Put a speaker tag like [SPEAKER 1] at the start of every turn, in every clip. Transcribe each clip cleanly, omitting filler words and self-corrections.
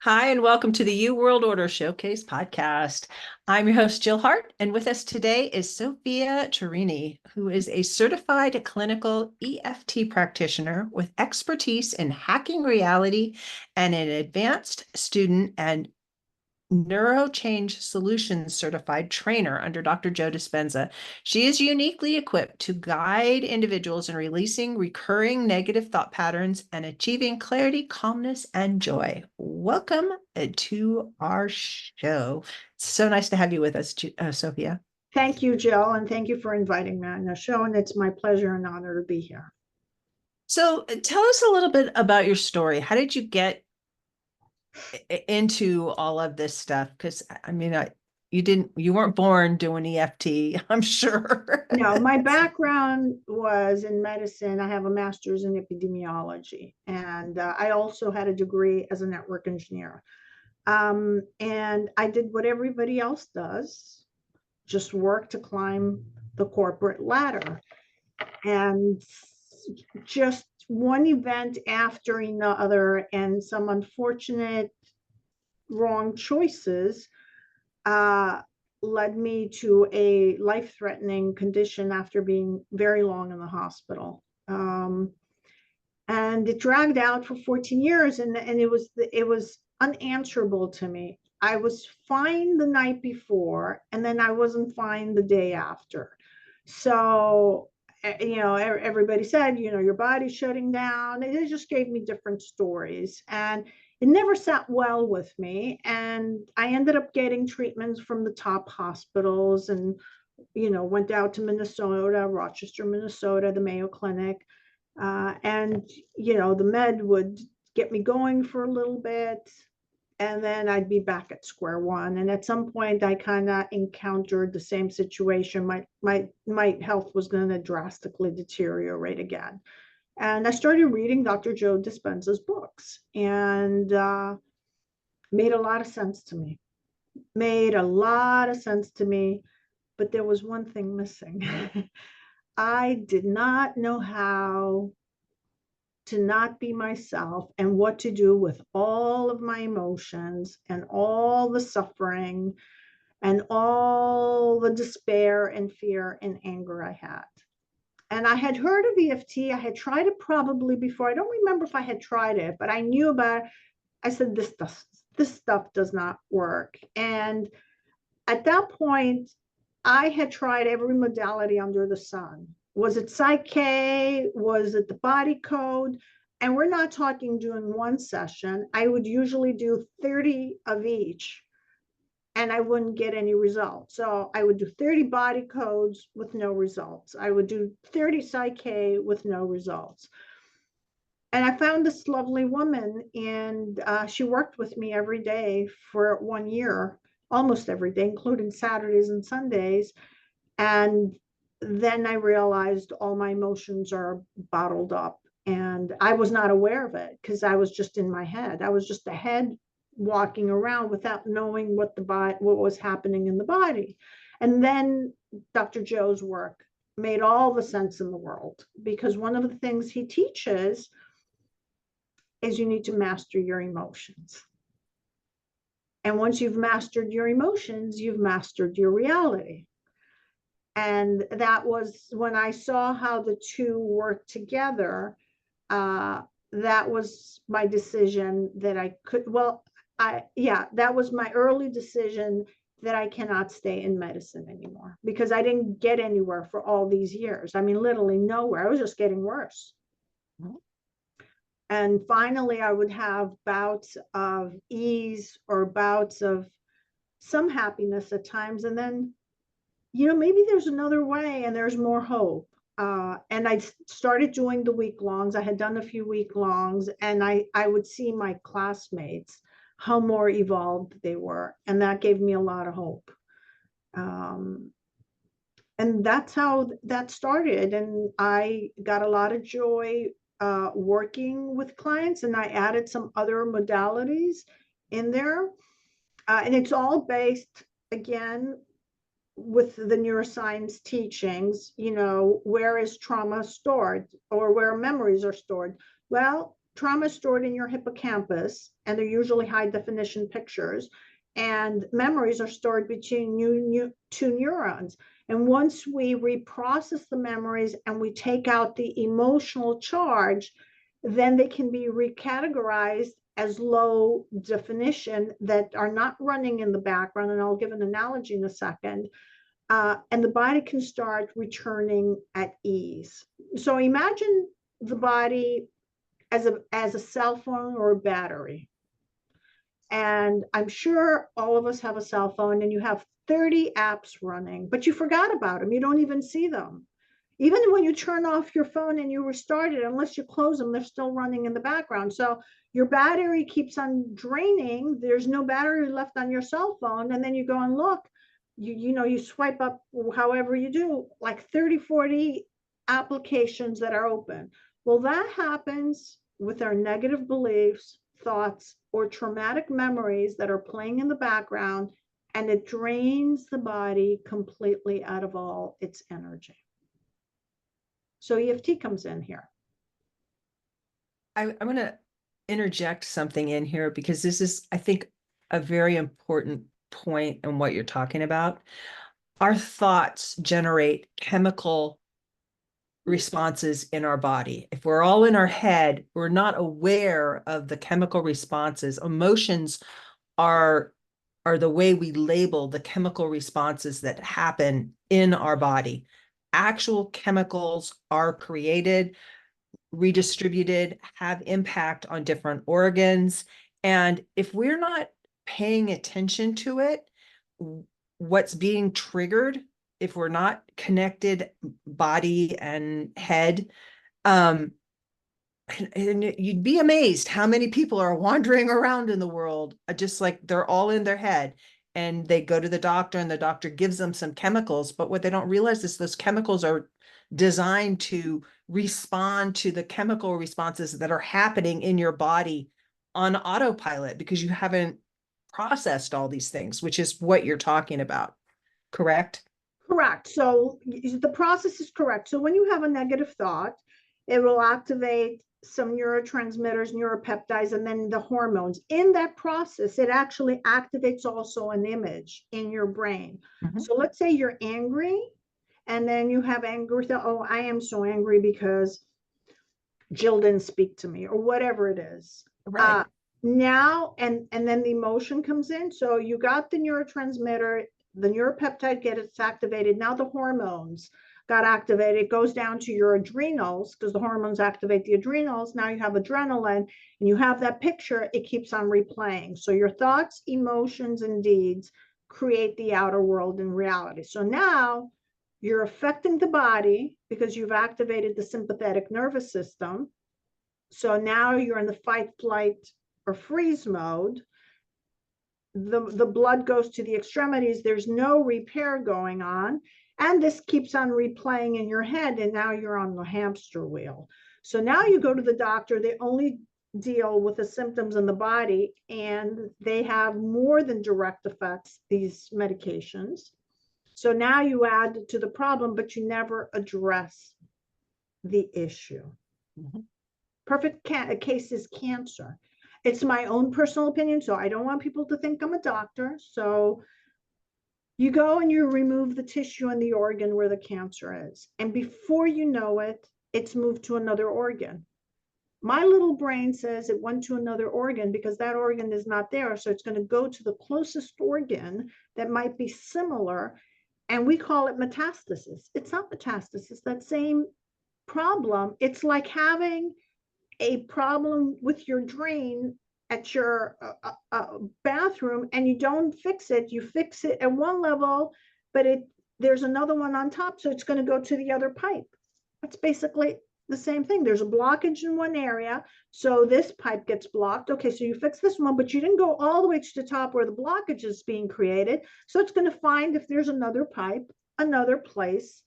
[SPEAKER 1] Hi, and welcome to the U World Order Showcase podcast. I'm your host, Jill Hart, and with us today is Sophia Turini, who is a certified clinical EFT practitioner with expertise in hacking reality and an advanced student and NeuroChange Solutions certified trainer under Dr. Joe Dispenza. She is uniquely equipped to guide individuals in releasing recurring negative thought patterns and achieving clarity, calmness, and joy. Welcome to our show. It's so nice to have you with us, Sophia.
[SPEAKER 2] Thank you, Jill, and thank you for inviting me on the show. And it's my pleasure and honor to be here.
[SPEAKER 1] So, tell us a little bit about your story. How did you get into all of this stuff? Because you weren't born doing EFT, I'm sure.
[SPEAKER 2] No, my background was in medicine. I have a master's in epidemiology, and I also had a degree as a network engineer. And I did what everybody else does, just work to climb the corporate ladder. And just one event after another, and some unfortunate wrong choices uh, led me to a life-threatening condition after being very long in the hospital. And it dragged out for 14 years, and it was unanswerable to me. I was fine the night before, and then I wasn't fine the day after. So, everybody said, your body's shutting down. It just gave me different stories. And it never sat well with me. And I ended up getting treatments from the top hospitals and, went out to Minnesota, Rochester, Minnesota, the Mayo Clinic. And, the med would get me going for a little bit, and then I'd be back at square one. And at some point, I kind of encountered the same situation. My health was going to drastically deteriorate again. And I started reading Dr. Joe Dispenza's books, and made a lot of sense to me. Made a lot of sense to me, but there was one thing missing. I did not know how to not be myself and what to do with all of my emotions and all the suffering and all the despair and fear and anger I had. And I had heard of EFT. I had tried it probably before. I don't remember if I had tried it, but I knew about it. I said, this stuff does not work. And at that point, I had tried every modality under the sun. Was it Psyche? Was it the body code? And we're not talking doing one session. I would usually do 30 of each, and I wouldn't get any results. So I would do 30 body codes with no results. I would do 30 Psyche with no results. And I found this lovely woman, and she worked with me every day for 1 year, almost every day, including Saturdays and Sundays. And then I realized all my emotions are bottled up. And I was not aware of it because I was just in my head. I was just a head walking around without knowing what was happening in the body. And then Dr. Joe's work made all the sense in the world, because one of the things he teaches is you need to master your emotions. And once you've mastered your emotions, you've mastered your reality. And that was when I saw how the two work together. That was my decision that I could, well, that was my early decision that I cannot stay in medicine anymore, because I didn't get anywhere for all these years. I mean, literally nowhere. I was just getting worse. And finally, I would have bouts of ease or bouts of some happiness at times. And then, maybe there's another way and there's more hope. And I started doing the week longs. I had done a few week longs, and I would see my classmates, how more evolved they were. And that gave me a lot of hope. And that's how that started. And I got a lot of joy working with clients, and I added some other modalities in there. And it's all based, again, with the neuroscience teachings. Where is trauma stored, or where memories are stored? Well, trauma is stored in your hippocampus, and they're usually high definition pictures, and memories are stored between two neurons. And once we reprocess the memories and we take out the emotional charge, then they can be recategorized as low definition that are not running in the background. And I'll give an analogy in a second. And the body can start returning at ease. So imagine the body as a cell phone or a battery. And I'm sure all of us have a cell phone and you have 30 apps running, but you forgot about them. You don't even see them. Even when you turn off your phone and you restart it, unless you close them, they're still running in the background. So your battery keeps on draining. There's no battery left on your cell phone. And then you go and look, you swipe up however you do, like 30, 40 applications that are open. Well, that happens with our negative beliefs, thoughts, or traumatic memories that are playing in the background, and it drains the body completely out of all its energy. So EFT comes in here.
[SPEAKER 1] I'm going to interject something in here because this is, I think, a very important point in what you're talking about. Our thoughts generate chemical responses in our body. If we're all in our head, we're not aware of the chemical responses. Emotions are the way we label the chemical responses that happen in our body. Actual chemicals are created, redistributed, have impact on different organs. And if we're not paying attention to it, what's being triggered, if we're not connected body and head, and you'd be amazed how many people are wandering around in the world, just like they're all in their head, and they go to the doctor and the doctor gives them some chemicals. But what they don't realize is those chemicals are designed to respond to the chemical responses that are happening in your body on autopilot because you haven't processed all these things, which is what you're talking about. Correct?
[SPEAKER 2] Correct. So the process is correct. So when you have a negative thought, it will activate some neurotransmitters, neuropeptides, and then the hormones. In that process, it actually activates also an image in your brain.
[SPEAKER 1] Mhm.
[SPEAKER 2] So let's say you're angry, and then you have anger. Oh, I am so angry because Jill didn't speak to me, or whatever it is.
[SPEAKER 1] Right.
[SPEAKER 2] Now, and then the emotion comes in. So you got the neurotransmitter, the neuropeptide gets activated. Now the hormones got activated. It goes down to your adrenals because the hormones activate the adrenals. Now you have adrenaline and you have that picture. It keeps on replaying. So your thoughts, emotions, and deeds create the outer world in reality. So now you're affecting the body because you've activated the sympathetic nervous system. So now you're in the fight, flight, or freeze mode. The blood goes to the extremities. There's no repair going on. And this keeps on replaying in your head. And now you're on the hamster wheel. So now you go to the doctor. They only deal with the symptoms in the body, and they have more than direct effects, these medications. So now you add to the problem, but you never address the issue.
[SPEAKER 1] Mhm.
[SPEAKER 2] Perfect case is cancer. It's my own personal opinion, so I don't want people to think I'm a doctor. So you go and you remove the tissue and the organ where the cancer is. And before you know it, it's moved to another organ. My little brain says it went to another organ because that organ is not there. So it's going to go to the closest organ that might be similar. And we call it metastasis. It's not metastasis, that same problem. It's like having a problem with your drain at your bathroom and you don't fix it. You fix it at one level, but there's another one on top, so it's going to go to the other pipe. That's basically the same thing. There's a blockage in one area, so this pipe gets blocked. Okay, so you fix this one, but you didn't go all the way to the top where the blockage is being created, so it's going to find if there's another pipe, another place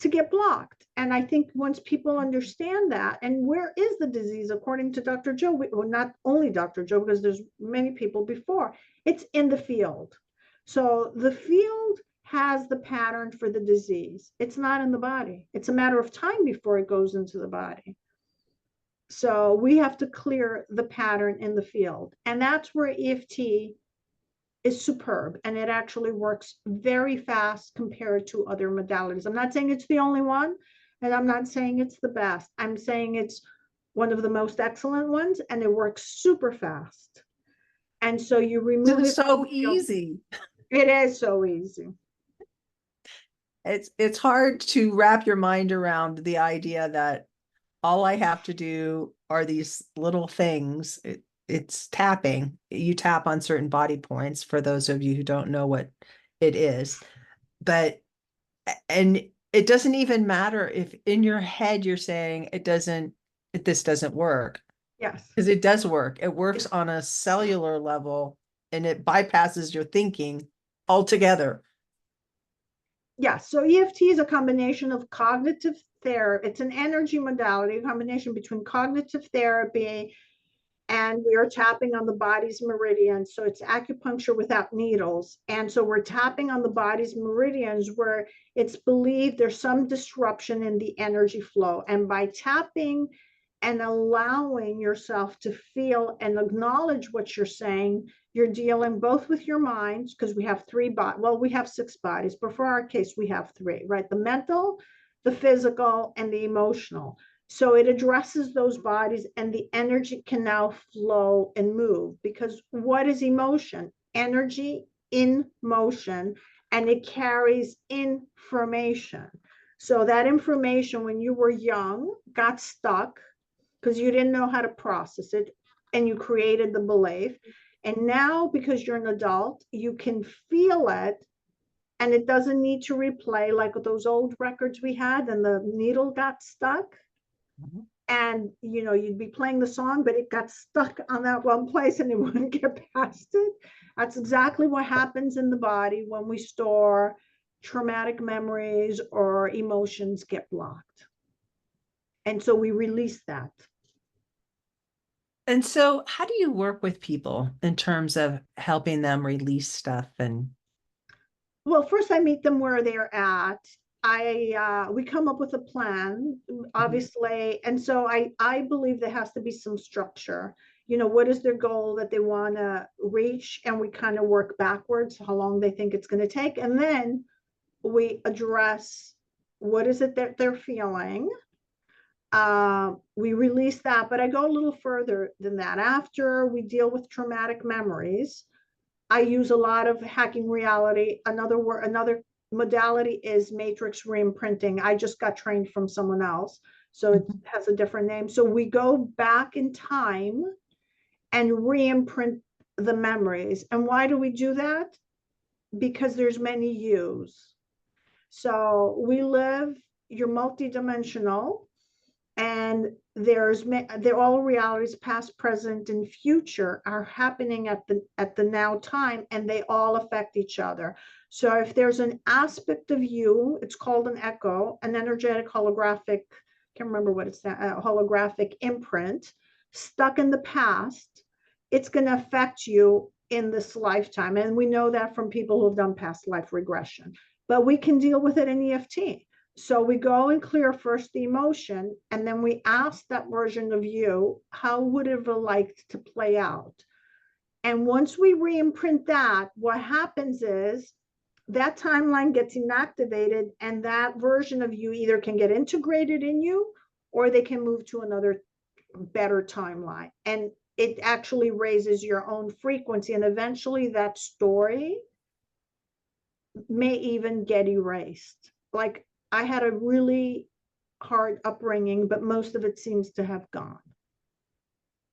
[SPEAKER 2] to get blocked. And I think once people understand that, and where is the disease according to Dr. Joe, well, not only Dr. Joe, because there's many people before, it's in the field. So the field has the pattern for the disease. It's not in the body. It's a matter of time before it goes into the body. So we have to clear the pattern in the field. And that's where EFT is superb, and it actually works very fast compared to other modalities. I'm not saying it's the only one, and I'm not saying it's the best. I'm saying it's one of the most excellent ones, and it works super fast. And so you remove
[SPEAKER 1] It's
[SPEAKER 2] it from
[SPEAKER 1] so
[SPEAKER 2] the field.
[SPEAKER 1] easy.
[SPEAKER 2] It is so easy.
[SPEAKER 1] It's hard to wrap your mind around the idea that all I have to do are these little things. It's tapping. You tap on certain body points for those of you who don't know what it is. But and it doesn't even matter if in your head you're saying this doesn't work,
[SPEAKER 2] Yes.
[SPEAKER 1] because it does work. It works on a cellular level and it bypasses your thinking altogether.
[SPEAKER 2] Yeah, so EFT is a combination of cognitive therapy. It's an energy modality, a combination between cognitive therapy, and we are tapping on the body's meridians. So it's acupuncture without needles. And so we're tapping on the body's meridians where it's believed there's some disruption in the energy flow. And by tapping and allowing yourself to feel and acknowledge what you're saying, you're dealing both with your minds, because we have three bodies. Well, we have six bodies, but for our case, we have three, right? The mental, the physical, and the emotional. So it addresses those bodies, and the energy can now flow and move. Because what is emotion? Energy in motion, and it carries information. So that information, when you were young, got stuck because you didn't know how to process it, and you created the belief. And now, because you're an adult, you can feel it, and it doesn't need to replay like those old records we had and the needle got stuck.
[SPEAKER 1] Mhm.
[SPEAKER 2] And you'd be playing the song, but it got stuck on that one place and it wouldn't get past it. That's exactly what happens in the body when we store traumatic memories or emotions get blocked. And so we release that.
[SPEAKER 1] And so, how do you work with people in terms of helping them release stuff? And
[SPEAKER 2] Well, first I meet them where they're at. We come up with a plan,
[SPEAKER 1] Mhm.
[SPEAKER 2] obviously, and so I believe there has to be some structure. What is their goal that they want to reach, and we kind of work backwards how long they think it's going to take, and then we address what is it that they're feeling. We release that, but I go a little further than that. After we deal with traumatic memories, I use a lot of hacking reality. Another modality is matrix reimprinting. I just got trained from someone else, so it
[SPEAKER 1] Mhm.
[SPEAKER 2] has a different name. So we go back in time and reimprint the memories. And why do we do that? Because there's many yous. So you're multidimensional, and they're all realities, past, present, and future, are happening at the now time, and they all affect each other. So if there's an aspect of you, it's called an echo, an energetic holographic, can't remember what it's that, holographic imprint stuck in the past, it's going to affect you in this lifetime. And we know that from people who have done past life regression, but we can deal with it in EFT. So we go and clear first the emotion, and then we ask that version of you, how would it have liked to play out? And once we re-imprint that, what happens is that timeline gets inactivated, and that version of you either can get integrated in you, or they can move to another better timeline. And it actually raises your own frequency, and eventually that story may even get erased. Like, I had a really hard upbringing, but most of it seems to have gone.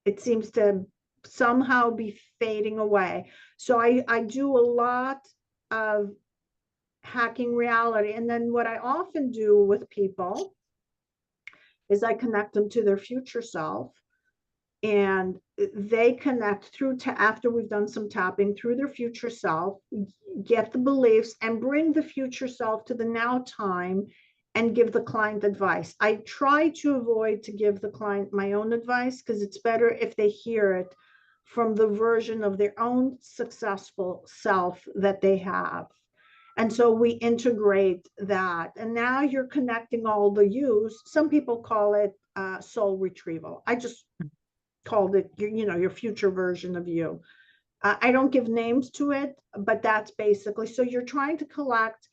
[SPEAKER 2] It seems to somehow be fading away. So I do a lot of hacking reality. And then what I often do with people is I connect them to their future self, and they connect through to after we've done some tapping through their future self, get the beliefs, and bring the future self to the now time and give the client advice. I try to avoid to give the client my own advice, because it's better if they hear it from the version of their own successful self that they have. And so we integrate that. And now you're connecting all the yous. Some people call it soul retrieval. I just called it your future version of you. I don't give names to it, but that's basically, so you're trying to collect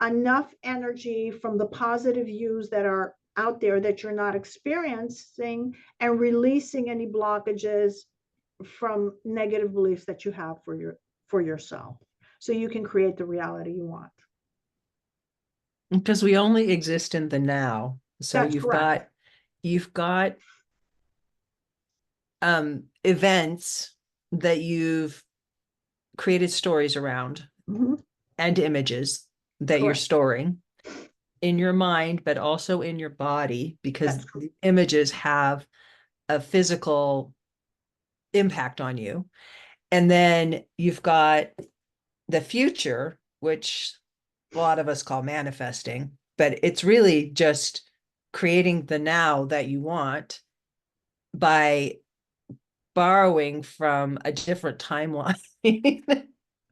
[SPEAKER 2] enough energy from the positive yous that are out there that you're not experiencing, and releasing any blockages from negative beliefs that you have for yourself, so you can create the reality you want.
[SPEAKER 1] Because we only exist in the now. So
[SPEAKER 2] That's correct.
[SPEAKER 1] you've got events that you've created stories around
[SPEAKER 2] Mhm.
[SPEAKER 1] and images that you're
[SPEAKER 2] Correct.
[SPEAKER 1] storing in your mind, but also in your body, because
[SPEAKER 2] That's
[SPEAKER 1] the images have a physical impact on you. And then you've got the future, which a lot of us call manifesting, but it's really just creating the now that you want by borrowing from a different timeline.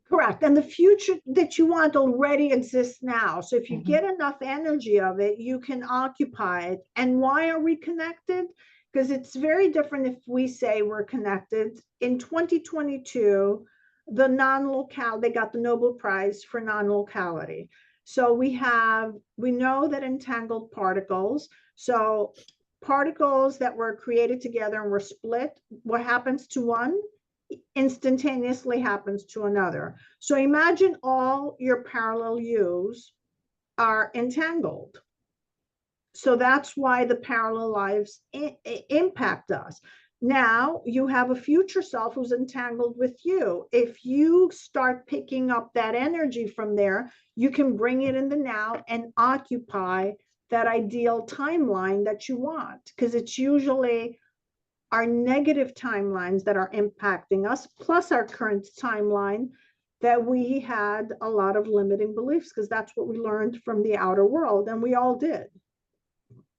[SPEAKER 2] correct. And the future that you want already exists now. So if you
[SPEAKER 1] Mhm.
[SPEAKER 2] get enough energy of it, you can occupy it. And why are we connected? Because it's very different if we say we're connected. In 2022, the non-local, they got the Nobel Prize for non-locality. So we know that entangled particles, so particles that were created together and were split, what happens to one instantaneously happens to another. So imagine all your parallel U's are entangled. So that's why the parallel lives impact us. Now you have a future self who's entangled with you. If you start picking up that energy from there, you can bring it in the now and occupy that ideal timeline that you want, because it's usually our negative timelines that are impacting us, plus our current timeline, that we had a lot of limiting beliefs, because that's what we learned from the outer world, and we all did.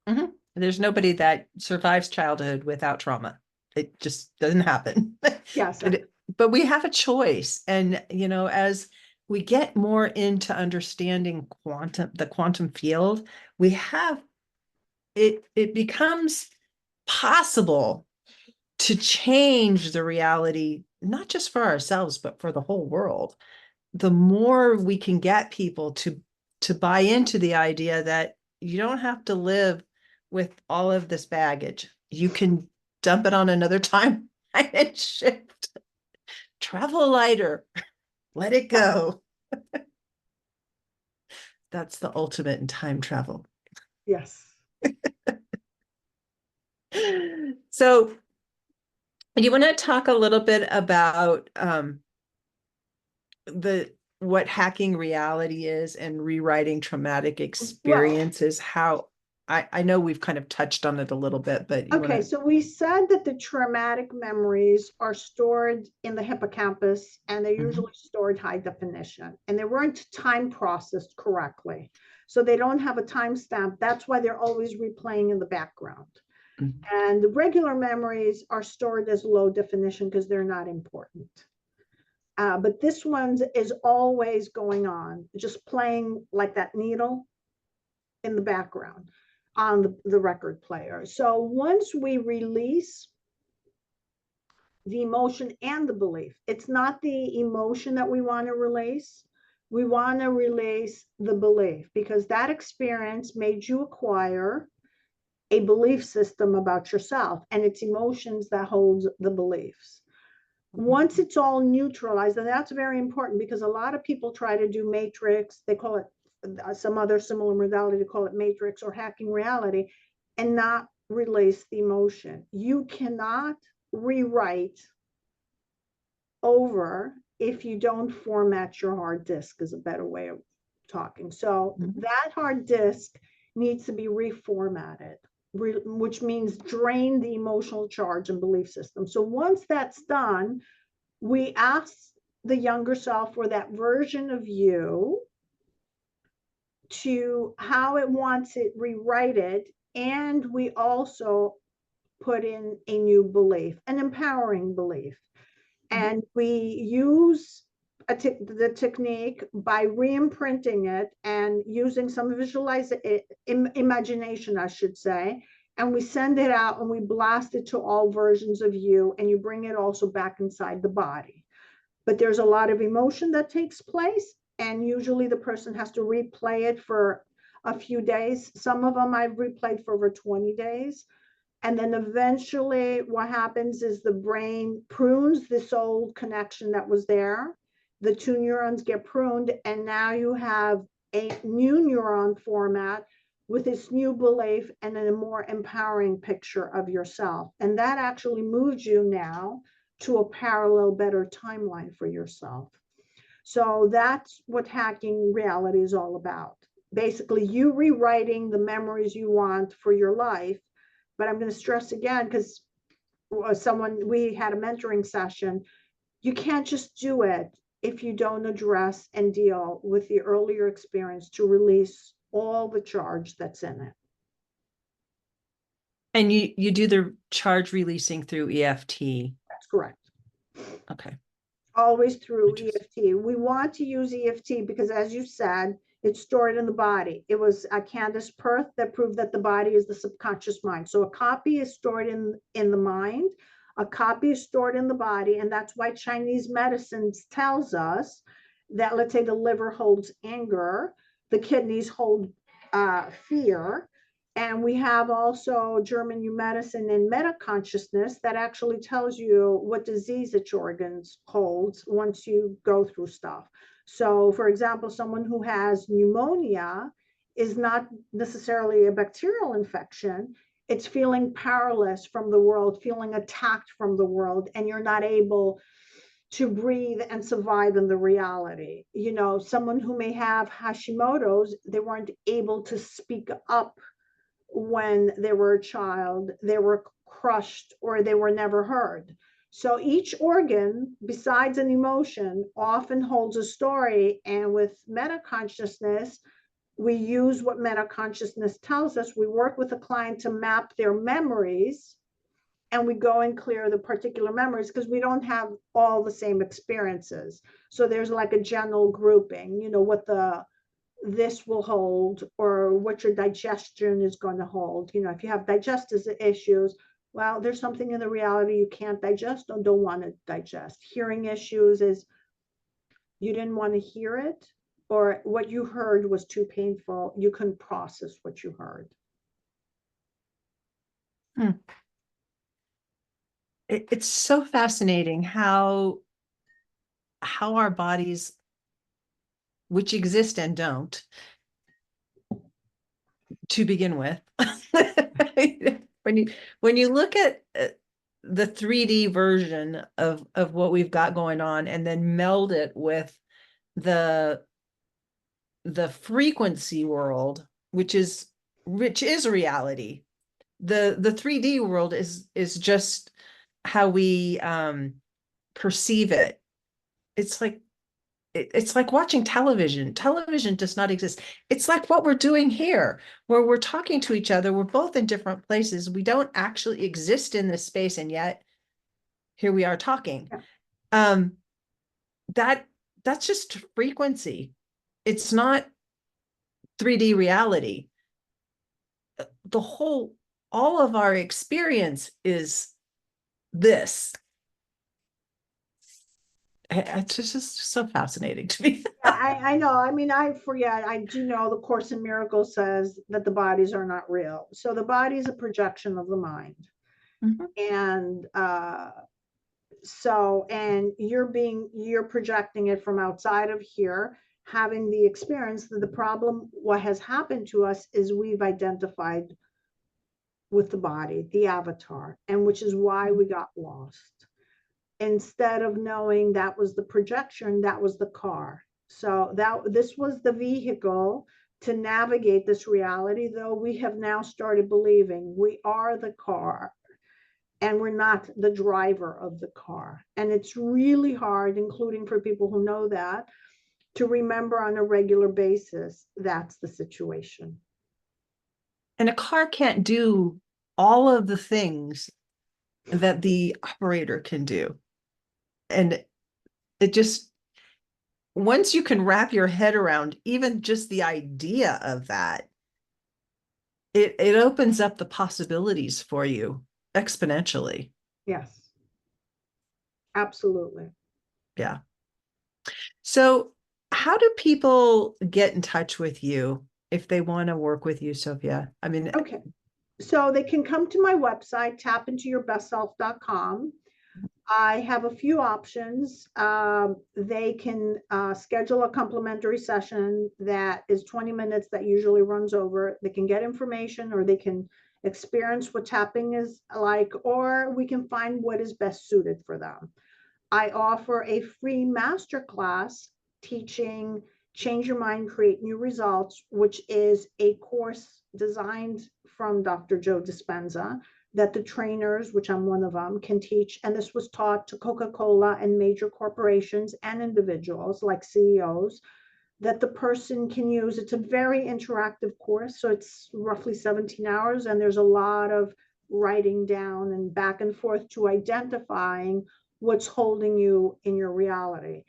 [SPEAKER 1] Mhm. There's nobody that survives childhood without trauma. It just doesn't happen.
[SPEAKER 2] Yes.
[SPEAKER 1] But we have a choice. And, as we get more into understanding the quantum field, we have it becomes possible to change the reality, not just for ourselves, but for the whole world. The more we can get people to buy into the idea that you don't have to live with all of this baggage. You can dump it on another timeline and shift. Travel lighter. Let it
[SPEAKER 2] Yes.
[SPEAKER 1] go. That's the ultimate in time travel.
[SPEAKER 2] Yes.
[SPEAKER 1] So, you want to talk a little bit about the what hacking reality is and rewriting traumatic
[SPEAKER 2] Well,
[SPEAKER 1] experiences? How I know we've kind of touched on it a little bit, but you want
[SPEAKER 2] okay,
[SPEAKER 1] to.
[SPEAKER 2] so we said that the traumatic memories are stored in the hippocampus, and they're
[SPEAKER 1] Mhm.
[SPEAKER 2] usually stored high definition, and they weren't time processed correctly. So they don't have a timestamp. That's why they're always replaying in the background.
[SPEAKER 1] Mhm.
[SPEAKER 2] And the regular memories are stored as low definition because they're not important. But this one is always going on, just playing like that needle in the background on the record player. So once we release the emotion and the belief, it's not the emotion that we want to release. We want to release the belief, because that experience made you acquire a belief system about yourself, and it's emotions that holds the beliefs. Once it's all neutralized, and that's very important, because a lot of people try to do matrix, they call it some other similar modality to call it matrix or hacking reality, and not release the emotion. You cannot rewrite over if you don't format your hard disk, is a better way of talking. So
[SPEAKER 1] Mhm.
[SPEAKER 2] that hard disk needs to be reformatted, which means drain the emotional charge and belief system. So once that's done, we ask the younger self, or that version of you, to how it wants it rewrite, and we also put in a new belief, an empowering belief.
[SPEAKER 1] Mhm.
[SPEAKER 2] And we use the technique by re-imprinting it and using some imagination, I should say, and we send it out and we blast it to all versions of you, and you bring it also back inside the body. But there's a lot of emotion that takes place, and usually the person has to replay it for a few days. Some of them I've replayed for over 20 days. And then eventually what happens is the brain prunes this old connection that was there. The two neurons get pruned, and now you have a new neuron format with this new belief and a more empowering picture of yourself. And that actually moves you now to a parallel, better timeline for yourself. So that's what hacking reality is all about. Basically, you rewriting the memories you want for your life. But I'm going to stress again, because we had a mentoring session, you can't just do it if you don't address and deal with the earlier experience to release all the charge that's in it.
[SPEAKER 1] And you do the charge releasing through EFT.
[SPEAKER 2] That's correct.
[SPEAKER 1] Okay.
[SPEAKER 2] Always through EFT. We want to use EFT because, as you said, it's stored in the body. It was Candace Perth that proved that the body is the subconscious mind. So a copy is stored in the mind, a copy is stored in the body, and that's why Chinese medicine tells us that, let's say, the liver holds anger, the kidneys hold fear, and we have also German new medicine and meta consciousness that actually tells you what disease each organs holds once you go through stuff. So, for example, someone who has pneumonia is not necessarily a bacterial infection. It's feeling powerless from the world, feeling attacked from the world, and you're not able to breathe and survive in the reality. You know, someone who may have Hashimoto's, they weren't able to speak up when they were a child, they were crushed or they were never heard. So each organ, besides an emotion, often holds a story. And with meta consciousness, we use what meta consciousness tells us. We work with a client to map their memories, and we go and clear the particular memories because we don't have all the same experiences. So there's like a general grouping, you know, what this will hold or what your digestion is going to hold. You know, if you have digestive issues, well, there's something in the reality you can't digest or don't want to digest. Hearing issues is you didn't want to hear it, or what you heard was too painful. You couldn't process what you heard.
[SPEAKER 1] Hmm. It's so fascinating how our bodies, which exist and don't, to begin with, when you look at the 3D version of what we've got going on, and then meld it with the frequency world, which is reality. The 3D world is just how we perceive it. It's like watching television. Television does not exist. It's like what we're doing here, where we're talking to each other. We're both in different places. We don't actually exist in this space, and yet here we are talking.
[SPEAKER 2] Yeah.
[SPEAKER 1] Um, that's just frequency. It's not 3D reality. All of our experience is this. It's just so fascinating to me.
[SPEAKER 2] I know. I mean, I forget. I do know the Course in Miracles says that the bodies are not real. So the body is a projection of the mind.
[SPEAKER 1] Mhm.
[SPEAKER 2] And so, and you're projecting it from outside of here, having the experience. That the problem, what has happened to us is we've identified with the body, the avatar, and which is why we got lost. Instead of knowing that was the projection, that was the car. So this was the vehicle to navigate this reality, though we have now started believing we are the car and we're not the driver of the car. And it's really hard, including for people who know that, to remember on a regular basis that's the situation.
[SPEAKER 1] And a car can't do all of the things that the operator can do. And it just, once you can wrap your head around even just the idea of that, it opens up the possibilities for you exponentially.
[SPEAKER 2] Yes, absolutely.
[SPEAKER 1] Yeah. So, how do people get in touch with you if they want to work with you, Sophia? I mean,
[SPEAKER 2] Okay. So they can come to my website, tapintourbestself.com. I have a few options. They can schedule a complimentary session that is 20 minutes that usually runs over. They can get information or they can experience what tapping is like, or we can find what is best suited for them. I offer a free masterclass teaching Change Your Mind, Create New Results, which is a course designed from Dr. Joe Dispenza that the trainers, which I'm one of them, can teach. And this was taught to Coca-Cola and major corporations and individuals like CEOs that the person can use. It's a very interactive course. So it's roughly 17 hours, and there's a lot of writing down and back and forth to identifying what's holding you in your reality.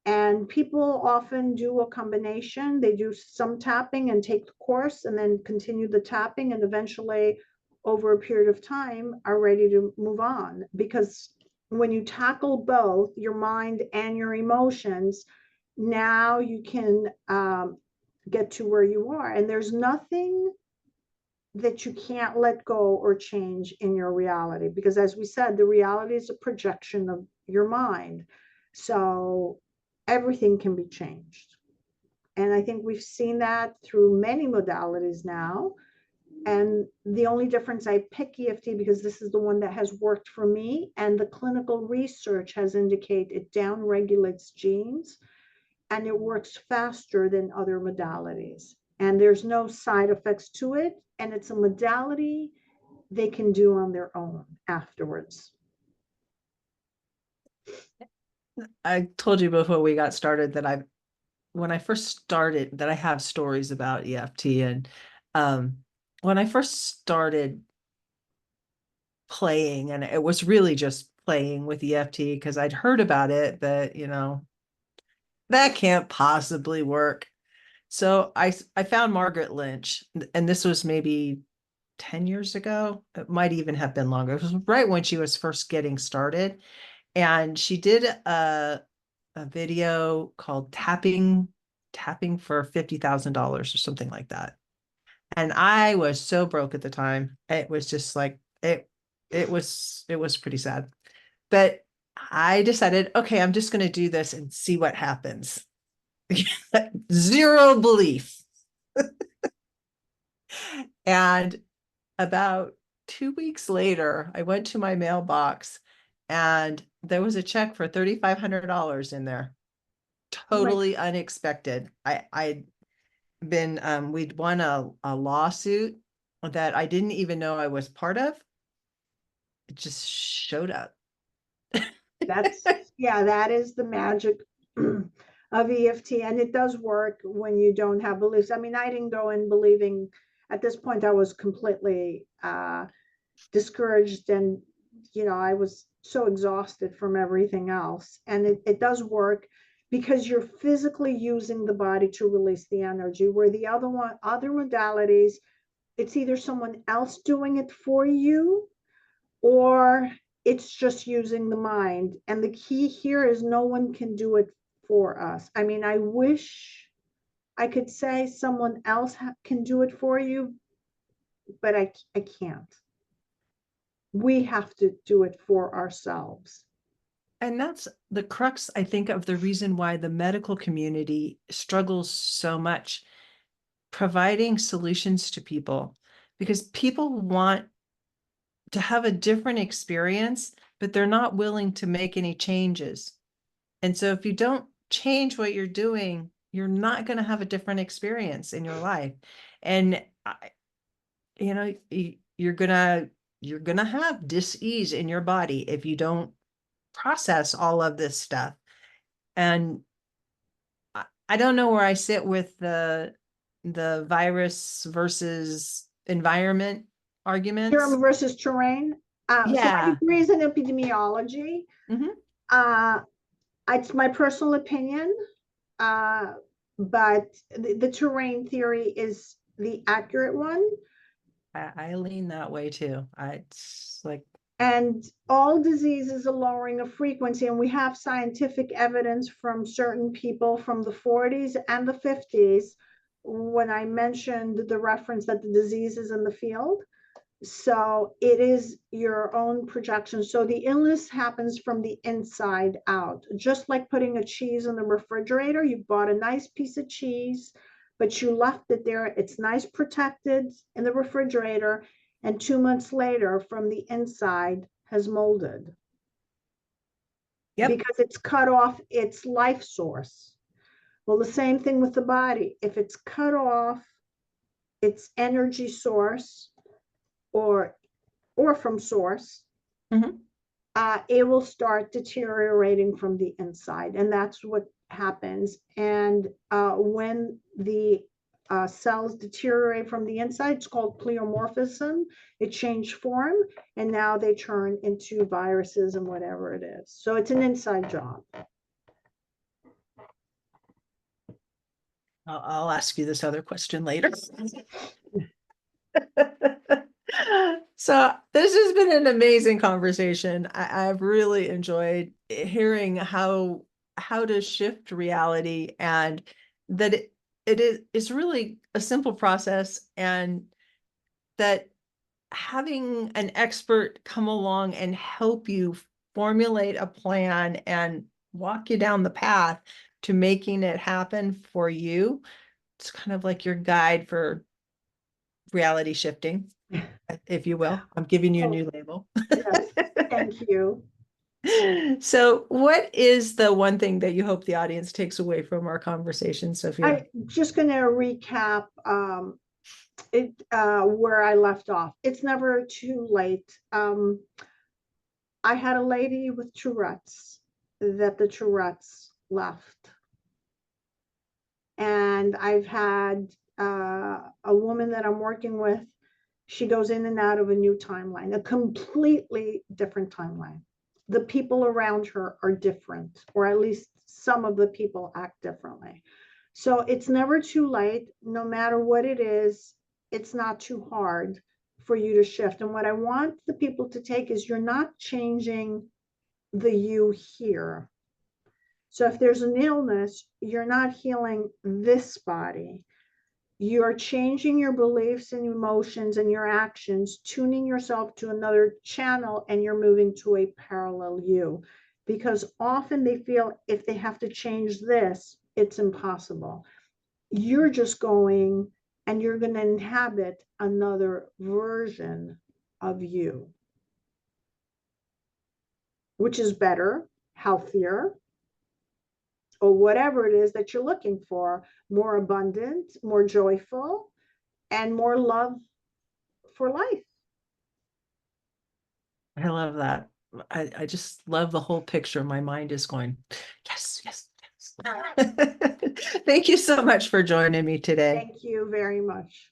[SPEAKER 2] And people often do a combination. They do some tapping and take the course and then continue the tapping, and eventually, over a period of time, are ready to move on. Because when you tackle both your mind and your emotions, now you can get to where you are. And there's nothing that you can't let go or change in your reality. Because as we said, the reality is a projection of your mind. So everything can be changed. And I think we've seen that through many modalities now. And the only difference, I pick EFT because this is the one that has worked for me. And the clinical research has indicated it down regulates genes and it works faster than other modalities. And there's no side effects to it. And it's a modality they can do on their own afterwards.
[SPEAKER 1] I told you before we got started that when I first started, that I have stories about EFT. And um, when I first started playing, and it was really just playing with EFT because I'd heard about it, but that can't possibly work. So I found Margaret Lynch, and this was maybe 10 years ago. It might even have been longer. It was right when she was first getting started. And she did a video called tapping for $50,000 or something like that. And I was so broke at the time. It was just like it was pretty sad. But I decided, okay, I'm just going to do this and see what happens. Zero belief. And about 2 weeks later, I went to my mailbox and there was a check for $3,500 in there.
[SPEAKER 2] Oh my,
[SPEAKER 1] Totally unexpected. I'd been we'd won a lawsuit that I didn't even know I was part of. It just showed up.
[SPEAKER 2] that's, yeah, that is the magic of EFT. And it does work when you don't have beliefs. I mean, I didn't go in believing at this point, I was completely discouraged and I was so exhausted from everything else. And it does work because you're physically using the body to release the energy, where the other modalities, it's either someone else doing it for you or it's just using the mind. And the key here is no one can do it for us. I mean, I wish I could say someone else can do it for you, but I can't. We have to do it for ourselves.
[SPEAKER 1] And that's the crux, I think, of the reason why the medical community struggles so much providing solutions to people, because people want to have a different experience, but they're not willing to make any changes. And so if you don't change what you're doing, you're not going to have a different experience in your life. And you're going to have dis-ease in your body if you don't process all of this stuff. And I don't know where I sit with the virus versus environment arguments.
[SPEAKER 2] Germ versus terrain. So my
[SPEAKER 1] Yeah.
[SPEAKER 2] degree is in epidemiology.
[SPEAKER 1] Hmm.
[SPEAKER 2] Uh, it's my personal opinion, but the terrain theory is the accurate one.
[SPEAKER 1] I lean that way too. It's like,
[SPEAKER 2] And all diseases are lowering of frequency. And we have scientific evidence from certain people from the 40s and the 50s when I mentioned the reference that the disease is in the field. So it is your own projection. So the illness happens from the inside out, just like putting a cheese in the refrigerator. You bought a nice piece of cheese, but you left it there. It's nice protected in the refrigerator. And 2 months later, from the inside, has molded
[SPEAKER 1] yep.
[SPEAKER 2] because it's cut off its life source. Well, the same thing with the body. If it's cut off its energy source or from source,
[SPEAKER 1] Mhm.
[SPEAKER 2] it will start deteriorating from the inside. And that's what happens. And when the cells deteriorate from the inside, it's called pleomorphism. It changed form, and now they turn into viruses and whatever it is. So it's an inside job.
[SPEAKER 1] I'll ask you this other question later. So this has been an amazing conversation. I've really enjoyed hearing how to shift reality, and that it's really a simple process, and that having an expert come along and help you formulate a plan and walk you down the path to making it happen for you. It's kind of like your guide for reality shifting, if you will. I'm giving you a
[SPEAKER 2] Oh,
[SPEAKER 1] new label.
[SPEAKER 2] yes. Thank you.
[SPEAKER 1] So, what is the one thing that you hope the audience takes away from our conversation, Sophia?
[SPEAKER 2] I'm just going to recap where I left off. It's never too late. I had a lady with Tourette's that the Tourette's left. And I've had a woman that I'm working with. She goes in and out of a new timeline, a completely different timeline. The people around her are different, or at least some of the people act differently. So it's never too late. No matter what it is, it's not too hard for you to shift. And what I want the people to take is you're not changing the you here. So if there's an illness, you're not healing this body. You're changing your beliefs and emotions and your actions, tuning yourself to another channel, and you're moving to a parallel you. Because often they feel if they have to change this, it's impossible. You're just going and you're going to inhabit another version of you, which is better, healthier, or whatever it is that you're looking for, more abundant, more joyful, and more love for life.
[SPEAKER 1] I love that. I just love the whole picture. My mind is going, yes, yes, yes. Thank you so much for joining me today.
[SPEAKER 2] Thank you very much.